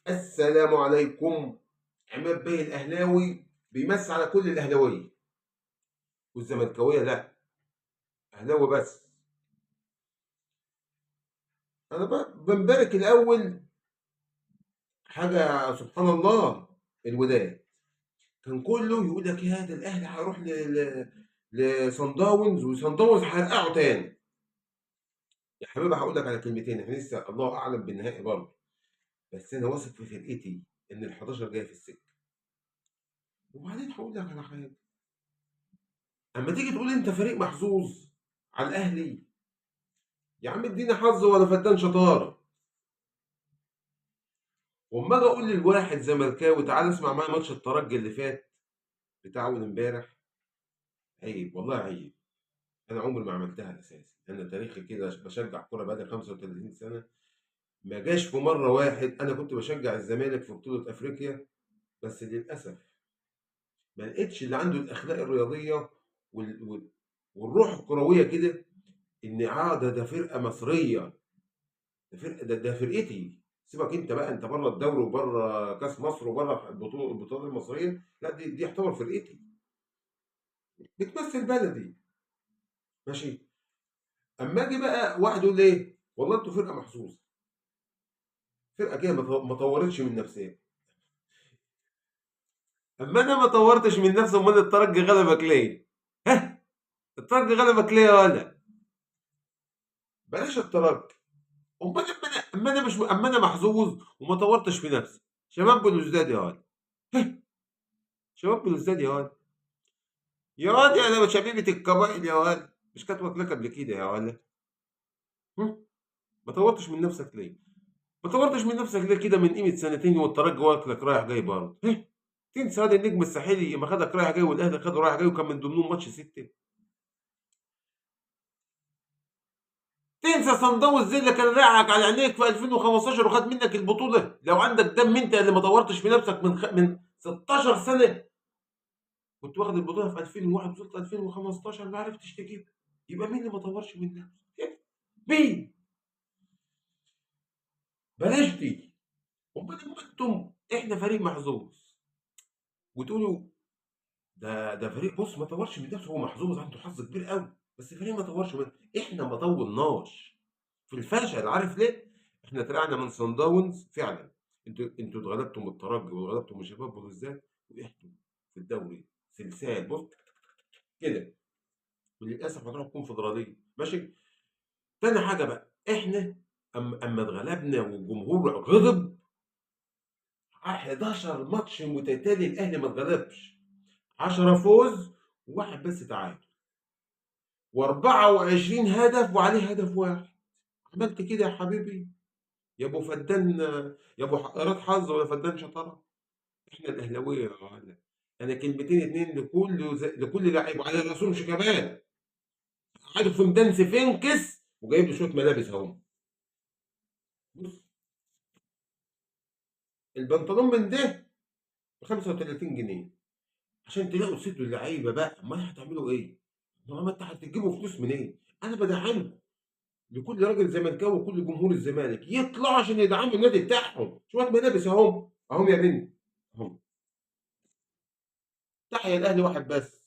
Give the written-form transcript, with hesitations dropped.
السلام عليكم. عماد بيه الاهلاوي بيمس على كل الاهلاويه والزملكاويه، لا اهلاوي بس. انا بنبارك الاول حاجه سبحان الله. الوداد كان كله يقول لك يا ده الاهلي هيروح لصن داونز وصن داونز هيرقعوا تاني. يا حبيبي هقول لك على كلمتين، احنا لسه الله اعلم بالنهائي برضه، بس انا واثق في فرقتي ان ال 11 جاي في السكه. وبعدين هقول لك على حاجه، اما تيجي تقول انت فريق محظوظ على الاهلي، يا عم اديني حظ ولا فدان شطاره. واما اجي اقول للواحد زملكاوي تعالى اسمع معايا ماتش الترجي اللي فات بتاع اول امبارح، عيب والله عيب. انا عمري ما عملتها اساسا، انا تاريخي كده بشجع كوره بقالي 35 سنه. ما جاش في مره واحد. انا كنت بشجع الزمالك في بطوله افريقيا، بس للاسف ما لقيتش اللي عنده الاخلاق الرياضيه والروح الكرويه كده، ان ده فرقه مصريه، ده فرقتي. سيبك انت بقى، انت بره الدوري وبره كاس مصر وبره البطولات المصريه، لا دي يعتبر فرقتي، بتمثل بلدي. ماشي. اما اجي بقى واحد يقول لي ايه والله انتوا فرقه محظوظه، فرقه كده ما طورتش من نفسها. اما انا ما طورتش من نفسي، امال الترجي غلبك ليه؟ ها، الترجي غلبك ليه يا ولا؟ بلاش الترجي. امال اما انا محظوظ وما طورتش في نفسي. شباب بلوزداد يا ولا، شباب بلوزداد يا ولا، يا واد يا شبيبة القبائل يا واد، مش كانت واكلاك قبل كده يا ولا؟ هم؟ ما طورتش من نفسك ليه؟ ما طورتش من نفسك ليه كده من قيمة سنتين والترجي واكلك رايح جاي برضه؟ تنسى هذا النجم الساحلي ما خدك رايح جاي والاهلي خده رايح جاي وكان من ضمنهم ماتش 6. تنسى صن داونز اللي كان رايحك على عينيك في 2015 وخد منك البطولة؟ لو عندك دم انت اللي ما طورتش في نفسك من 16 سنة، كنت واخد البطولة في 2001 وصلت 2015 ما عرفتش تجيبها، يبقى مين اللي ما طورش من نفسه؟ مين؟ بلاش دي. امال لما انتم احنا فريق محظوظ وتقولوا ده فريق بص ما طورش من نفسه، هو محظوظ عنده حظ كبير قوي، بس فريق ما طورش من احنا ما طولناش في الفشل. عارف ليه؟ احنا طلعنا من صن داونز فعلا. انتوا اتغلبتوا من الترجي واتغلبتوا من شباب بلوزداد واحتوا في الدوري سلسال بص كده، وللاسف هتروح كونفدراليه. ماشي. تاني حاجه بقى، احنا اما اتغلبنا والجمهور غضب، 11 ماتش متتالي الاهلي ما اتغلبش، 10 فوز وواحد بس تعادل، و24 هدف وعليه هدف واحد. عملت كده يا حبيبي يا ابو فدان، يا ابو حقرات حظ ولا فدان شطاره. احنا الاهلاويه يا معلم. انا كلمتين اتنين لكل لعيب وعلى راسهمش كمان. قاعد في ميدان سفنكس وجايب له شويه ملابس اهو. بص، البنطلون من ده ب 35 جنيه، عشان تلاقوا تسدوا اللعيبه بقى. امال هتعملوا ايه؟ ما انت هتجيبوا فلوس منين؟ انا بدعمكم، لكل راجل زملكاوي وكل جمهور الزمالك يطلعوا عشان يدعموا النادي بتاعهم. شويه ملابس اهم اهم يا بنت اهم. تحيا الاهلي واحد بس.